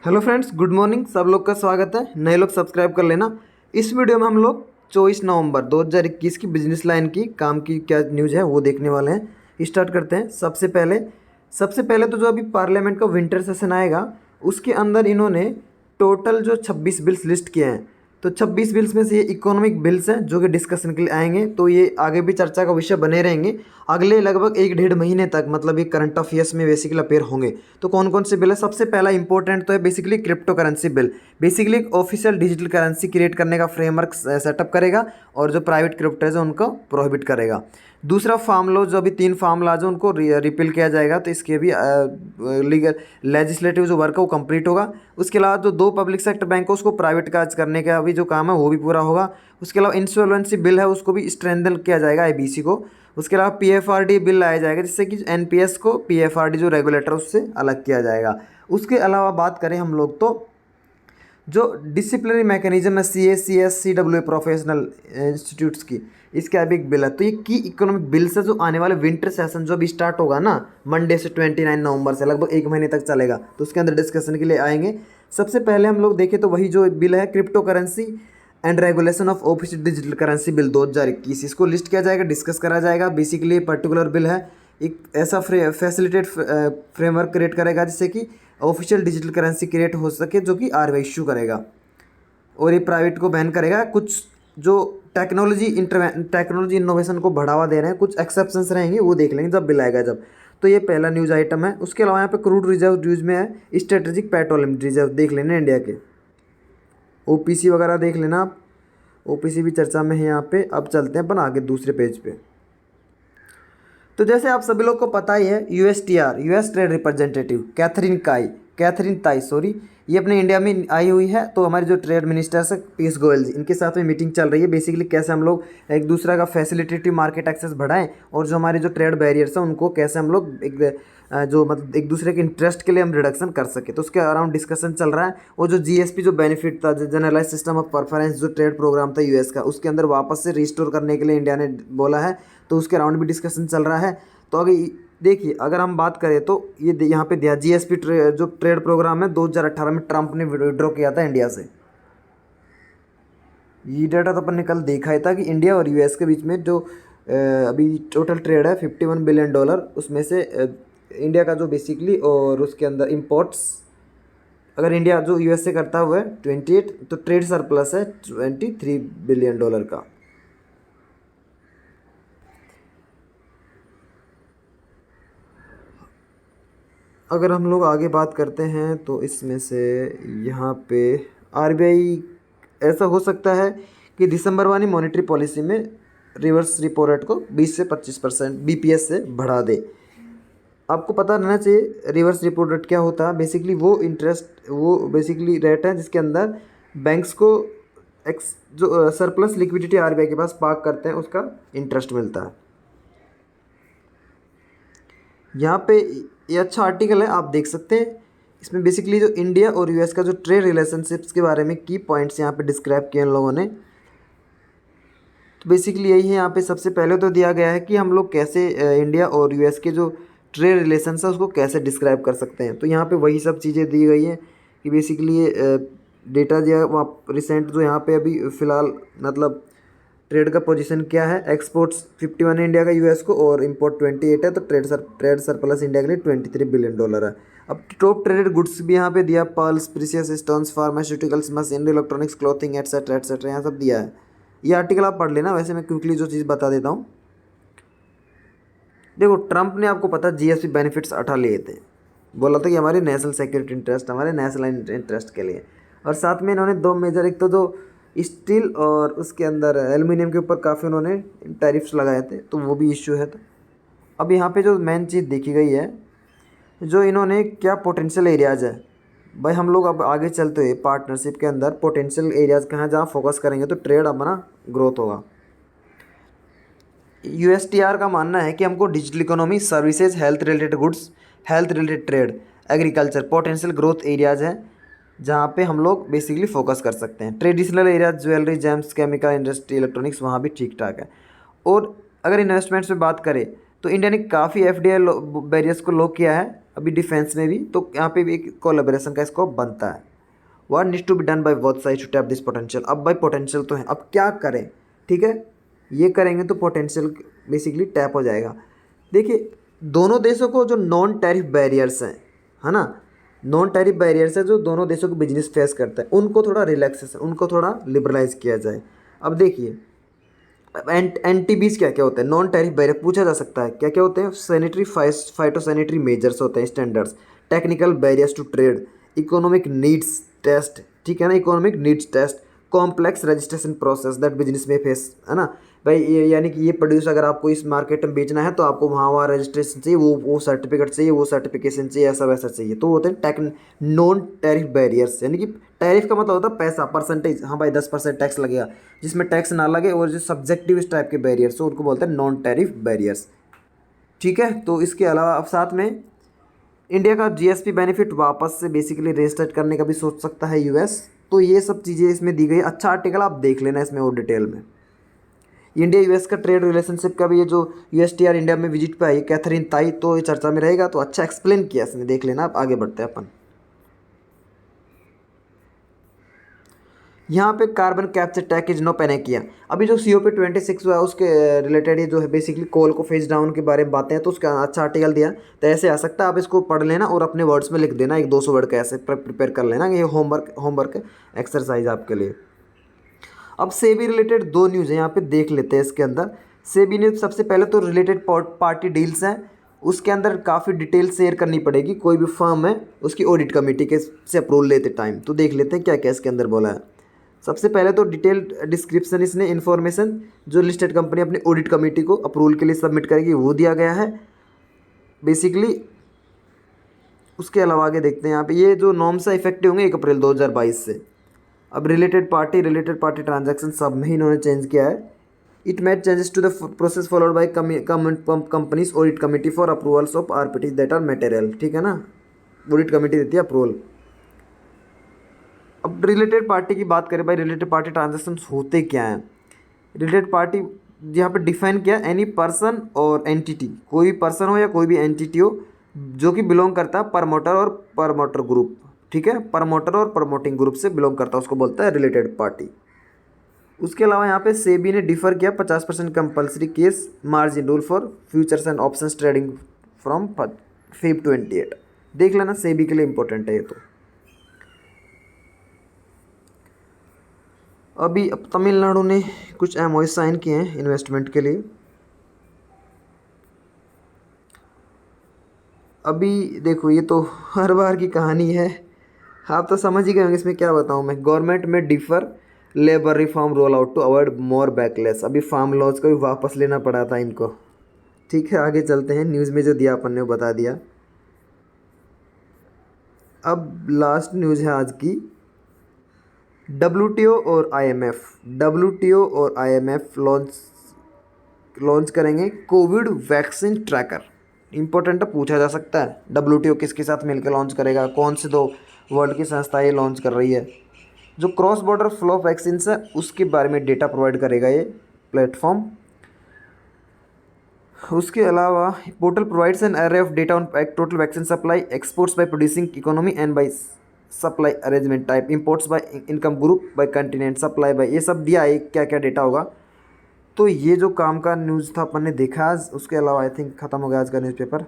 Hello friends, good morning. सब लोग का स्वागत है। नए लोग सब्सक्राइब कर लेना। इस वीडियो में हम लोग 24 नवंबर 2021 की बिजनेस लाइन की काम की क्या न्यूज़ है वो देखने वाले हैं। स्टार्ट करते हैं। सबसे पहले तो जो अभी पार्लियामेंट का विंटर सेशन आएगा उसके अंदर इन्होंने टोटल जो 26 बिल्स लिस्ट किए हैं। तो 26 बिल्स में से ये इकोनॉमिक बिल्स हैं जो कि डिस्कशन के लिए आएंगे, तो ये आगे भी चर्चा का विषय बने रहेंगे अगले लगभग 1 डेढ़ महीने तक। मतलब ये करंट अफेयर्स में बेसिकली अपेयर होंगे। तो कौन कौन से बिल है? सबसे पहला इंपॉर्टेंट तो है basically crypto currency bill. Basically एक ऑफिशियल डिजिटल करेंसी क्रिएट करने का फ्रेमवर्क सेटअप करेगा और जो प्राइवेट क्रिप्टोज है उनको प्रोहिबिट करेगा। दूसरा फार्म लॉ, जो अभी 3 फार्म लॉज है उनको रिपील किया जाएगा, तो इसके भी लीगल लेजिस्लेटिव जो वर्क है वो कंप्लीट होगा। उसके अलावा जो 2 पब्लिक सेक्टर बैंक है उसको प्राइवेट काज करने का अभी जो काम है वो भी पूरा होगा। उसके अलावा इंश्योरेंसी बिल है उसको भी स्ट्रेंथन किया जाएगा आईबीसी को। उसके अलावा पीएफआरडी बिल लाया जाएगा जिससे कि एनपीएस को पीएफआरडी जो रेगुलेटर उससे अलग किया जाएगा। उसके अलावा बात करें हम लोग तो जो डिसिप्लिनरी मैकेनिज्म है CACS CWA प्रोफेशनल इंस्टीट्यूट्स की, इसका भी एक बिल है। तो ये की इकोनॉमिक बिल्स है जो आने वाले विंटर सेशन जो अभी स्टार्ट होगा ना मंडे से 29 नवंबर से लगभग 1 महीने तक चलेगा, तो उसके अंदर डिस्कशन के लिए आएंगे। सबसे पहले हम लोग देखें तो वही जो बिल है crypto currency and regulation of official digital currency bill 2021, इसको लिस्ट किया जाएगा, डिस्कस करा जाएगा। बेसिकली पर्टिकुलर बिल है एक ऐसा फैसिलिटेट फ्रेमवर्क क्रिएट करेगा जिससे कि ऑफिशियल डिजिटल करेंसी क्रिएट हो सके जो कि आरबीआई इशू करेगा, और ये प्राइवेट को बैन करेगा। कुछ जो टेक्नोलॉजी इनोवेशन को बढ़ावा दे रहे हैं, कुछ एक्सेप्शंस रहेंगे वो देख लेंगे जब बिल आएगा जब। तो ये पहला न्यूज़ आइटम है। उसके अलावा यहाँ पे क्रूड रिजर्व न्यूज़ में है स्ट्रेटेजिक पेट्रोलियम रिजर्व देख लेना इंडिया के। ओपीसी वगैरह देख लेना आप, ओपीसी भी चर्चा में है यहाँ पे। अब चलते हैं अपन आगे दूसरे पेज पे। तो जैसे आप सभी लोग को पता ही है USTR US trade representative Katherine Tai sorry, ये अपने इंडिया में आई हुई है। तो हमारे जो ट्रेड मिनिस्टर्स है पीयूष गोयल जी, इनके साथ में मीटिंग चल रही है। बेसिकली कैसे हम लोग एक दूसरा का फैसिलिटेटिव मार्केट एक्सेस बढ़ाएं और जो हमारे जो ट्रेड बैरियर्स हैं उनको कैसे हम लोग जो मतलब एक दूसरे के इंटरेस्ट के लिए हम रिडक्शन कर सके, तो उसके अराउंड डिस्कशन चल रहा है। और जो GSP जो बेनिफिट था, जनरलाइज सिस्टम ऑफ प्रेफरेंस जो ट्रेड प्रोग्राम था यूएस का, उसके अंदर वापस से रिस्टोर करने के लिए इंडिया ने बोला है, तो उसके अराउंड भी डिस्कशन चल रहा है। तो अगर देखिए अगर हम बात करें तो ये यहाँ पे दिया GSP जो ट्रेड प्रोग्राम है 2018 में ट्रंप ने विड्रॉ किया था इंडिया से। ये डाटा तो अपन ने कल देखा ही था कि इंडिया और यूएस के बीच में जो अभी टोटल ट्रेड है $51 बिलियन, उसमें से इंडिया का जो बेसिकली और उसके अंदर इंपोर्ट्स अगर इंडिया जो यूएस से करता हुआ है 28, तो ट्रेड सरप्लस है $23 बिलियन का। अगर हम लोग आगे बात करते हैं तो इसमें से यहाँ पे आरबीआई ऐसा हो सकता है कि दिसंबर वाली मॉनेटरी पॉलिसी में रिवर्स रिपो रेट को 20 से 25% BPS से बढ़ा दे। आपको पता रहना चाहिए रिवर्स रिपो रेट क्या होता है। बेसिकली वो बेसिकली रेट है जिसके अंदर बैंक्स को जो सरप्लस लिक्विडिटी आरबीआई के पास पार्क करते हैं उसका इंटरेस्ट मिलता है। यहाँ पे ये अच्छा आर्टिकल है, आप देख सकते हैं। इसमें बेसिकली जो इंडिया और यूएस का जो ट्रेड रिलेशनशिप्स के बारे में की पॉइंट्स यहाँ पे डिस्क्राइब किए इन लोगों ने। तो बेसिकली यही है यहाँ पे। सबसे पहले तो दिया गया है कि हम लोग कैसे इंडिया और यूएस के जो ट्रेड रिलेशंस है उसको कैसे डिस्क्राइब कर सकते हैं। तो यहाँ पे वही सब चीज़ें दी गई हैं कि बेसिकली ये डेटा दिया वहाँ रिसेंट जो यहाँ पे अभी फ़िलहाल मतलब ट्रेड का पोजीशन क्या है। एक्सपोर्ट्स 51 है इंडिया का यूएस को और इंपोर्ट 28 है, तो ट्रेड सरप्लस इंडिया के लिए $23 बिलियन है। अब टॉप ट्रेडेड गुड्स भी यहाँ पे दिया, pearls, precious stones, pharmaceuticals, machinery, electronics, clothing etcetera etcetera, यहाँ सब दिया है। ये आर्टिकल आप पढ़ लेना। वैसे मैं क्विकली जो चीज़ बता देता हूँ। देखो ट्रंप ने आपको पता GSP बेनिफिट्स हटा लिए थे, बोला था कि हमारे नेशनल सिक्योरिटी इंटरेस्ट, हमारे नेशनल इंटरेस्ट के लिए। और साथ में इन्होंने 2 मेजर, एक तो जो स्टील और उसके अंदर एल्युमिनियम के ऊपर काफ़ी उन्होंने टैरिफ्स लगाए थे, तो वो भी इश्यू है। तो अब यहाँ पे जो मेन चीज़ देखी गई है, जो इन्होंने क्या पोटेंशियल एरियाज़ है भाई। हम लोग अब आगे चलते हुए पार्टनरशिप के अंदर पोटेंशियल एरियाज़ कहाँ जहाँ फोकस करेंगे तो ट्रेड अपना ग्रोथ होगा। USTR का मानना है कि हमको digital economy, services, health related goods, health related trade, agriculture potential growth areas हैं जहाँ पे हम लोग बेसिकली फोकस कर सकते हैं। Traditional area jewellery, James, chemical industry, electronics वहाँ भी ठीक ठाक है। और अगर इन्वेस्टमेंट्स पे बात करें तो इंडिया ने काफ़ी एफडीआई बैरियर्स को लो किया है अभी डिफेंस में भी, तो यहाँ पे भी एक कोलैबोरेशन का स्कोप बनता है। What needs to be done by both side to tap this potential. अब भाई पोटेंशियल तो है, अब क्या करें, ठीक है, ये करेंगे तो पोटेंशियल बेसिकली टैप हो जाएगा। देखिए दोनों देशों को जो नॉन टैरिफ बैरियर्स हैं, है ना, नॉन टैरिफ बैरियर्स है जो दोनों देशों को बिजनेस फेस करता है, उनको थोड़ा रिलैक्सेशन, उनको थोड़ा लिबरलाइज किया जाए। अब देखिए एनटीबीज क्या क्या होते हैं, नॉन टैरिफ बैरियर पूछा जा सकता है क्या क्या होते हैं। सैनिटरी फाइटोसैनिटरी मेजर्स होते हैं, standards, technical barriers to trade, economic needs test, ठीक है ना, economic needs test, complex registration process that business में फेस, है ना भाई, ये यानी कि ये प्रोड्यूस अगर आपको इस मार्केट में बेचना है तो आपको वहाँ रजिस्ट्रेशन चाहिए, वो सर्टिफिकेट चाहिए, वो सर्टिफिकेशन चाहिए, ऐसा वैसा चाहिए। तो वो होते हैं नॉन टैरिफ बैरियर्स, यानी कि टैरिफ का मतलब होता है पैसा, परसेंटेज, हाँ भाई 10% टैक्स लगेगा, जिसमें टैक्स ना लगे, और जो सब्जेक्टिव इस टाइप के बैरियर्स हो उनको बोलते हैं नॉन टैरिफ बैरियर्स, ठीक है। तो इसके अलावा अब साथ में इंडिया का जीएसपी बेनिफिट वापस से बेसिकली रेस्टार्ट करने का भी सोच सकता है यूएस। तो ये सब चीज़ें इसमें दी गई, अच्छा आर्टिकल आप देख लेना इसमें और डिटेल में। इंडिया यूएस का ट्रेड रिलेशनशिप का भी ये जो यूएसटीआर इंडिया में विजिट पे आई कैथरीन ताई, तो ये चर्चा में रहेगा, तो अच्छा एक्सप्लेन किया इसने, देख लेना। आप आगे बढ़ते हैं अपन। यहाँ पे carbon capture tech is no पेने किया, अभी जो COP26 हुआ उसके रिलेटेड ये जो है बेसिकली कोल को फेज डाउन के बारे में बातें हैं, तो उसका अच्छा आर्टिकल दिया, तो ऐसे आ सकता है, आप इसको पढ़ लेना और अपने वर्ड्स में लिख देना, 1-200 वर्ड का ऐसे प्रिपेयर कर लेना, ये होमवर्क एक्सरसाइज आपके लिए। अब सेबी रिलेटेड 2 न्यूज़ है यहाँ पे, देख लेते हैं इसके अंदर। सेबी ने सबसे पहले तो रिलेटेड पार्टी डील्स हैं, उसके अंदर काफ़ी डिटेल शेयर करनी पड़ेगी, कोई भी फर्म है उसकी ऑडिट कमेटी के से अप्रूवल लेते टाइम। तो देख लेते हैं क्या क्या इसके अंदर बोला है। सबसे पहले तो डिटेल डिस्क्रिप्शन इसने इन्फॉर्मेशन जो लिस्टेड कंपनी अपनी ऑडिट कमेटी को अप्रूवल के लिए सबमिट करेगी वो दिया गया है बेसिकली। उसके अलावा आगे देखते हैं यहाँ पे, ये जो नॉर्म्स है इफेक्टिव होंगे 1 अप्रैल 2022 से। अब रिलेटेड पार्टी ट्रांजैक्शन सब में ही इन्होंने चेंज किया है। It made changes to the process followed by companies audit committee for approvals of RPT that are material, ठीक है ना, ऑडिट कमेटी देती है अप्रूवल। अब रिलेटेड पार्टी की बात करें भाई, रिलेटेड पार्टी ट्रांजैक्शन होते क्या हैं। रिलेटेड पार्टी यहाँ पे डिफाइन किया, एनी पर्सन और एंटिटी, कोई भी पर्सन हो या कोई भी एंटिटी हो जो कि बिलोंग करता है प्रमोटर और प्रमोटर ग्रुप, ठीक है, प्रमोटर और प्रमोटिंग ग्रुप से बिलोंग करता है, उसको बोलता है रिलेटेड पार्टी। उसके अलावा यहाँ पे सेबी ने डिफर किया 50% compulsory case margin rule for futures and options trading from Feb 28, देख लेना, सेबी के लिए इंपॉर्टेंट है ये। तो अभी अब तमिलनाडु ने कुछ MOU साइन किए हैं इन्वेस्टमेंट के लिए। अभी देखो ये तो हर बार की कहानी है, आप तो समझ ही गए होंगे इसमें क्या बताऊँ मैं। गवर्नमेंट में defer labour reform roll out to avoid more backlash, अभी फार्म लॉज को भी वापस लेना पड़ा था इनको, ठीक है। आगे चलते हैं, न्यूज़ में जो दिया अपन ने बता दिया। अब लास्ट न्यूज़ है आज की, WTO और IMF लॉन्च करेंगे कोविड वैक्सीन ट्रैकर। इंपॉर्टेंट है, पूछा जा सकता है WTO किसके साथ मिलकर लॉन्च करेगा, कौन से 2 वर्ल्ड की संस्था ये लॉन्च कर रही है। जो cross border flow of vaccine है उसके बारे में डेटा प्रोवाइड करेगा ये प्लेटफॉर्म। उसके अलावा portal provides an array of data on total vaccine supply, exports by producing economy and by supply arrangement type, imports by income group by continent, supply by, ये सब दिया है क्या क्या डेटा होगा। तो ये जो काम का न्यूज़ था अपन ने देखा आज। उसके अलावा आई थिंक ख़त्म हो गया आज का न्यूज़पेपर।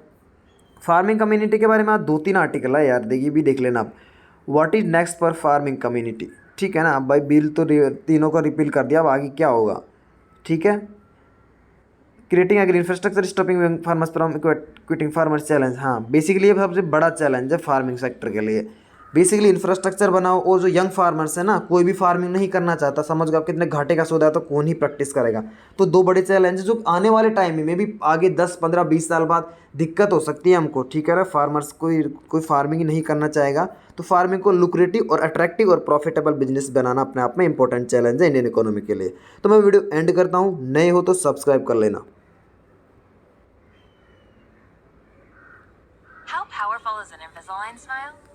फार्मिंग कम्युनिटी के बारे में आज 2-3 आर्टिकल है यार, देखिए भी देख लेना आप। What is next for farming community, ठीक है ना। अब भाई बिल तो तीनों को रिपील कर दिया, अब आगे क्या होगा, ठीक है। Creating agri infrastructure stopping farmers from quitting farmers challenge, हाँ बेसिकली ये सबसे बड़ा चैलेंज है फार्मिंग सेक्टर के लिए। बेसिकली इंफ्रास्ट्रक्चर बनाओ, और जो यंग फार्मर्स है ना, कोई भी फार्मिंग नहीं करना चाहता, समझ गए आप कितने घाटे का सौदा है, तो कौन ही प्रैक्टिस करेगा। तो 2 बड़े चैलेंज जो आने वाले टाइम में भी आगे 10, 15, 20 साल बाद दिक्कत हो सकती है हमको, ठीक है ना। फार्मर्स कोई फार्मिंग नहीं करना चाहेगा, तो फार्मिंग को लुक्रेटिव और अट्रैक्टिव और प्रॉफिटेबल बिजनेस बनाना अपने आप में इंपॉर्टेंट चैलेंज है इंडियन इकोनॉमी के लिए। तो मैं वीडियो एंड करता हूँ, नए हो तो सब्सक्राइब कर लेना। How powerful is an Invisalign smile?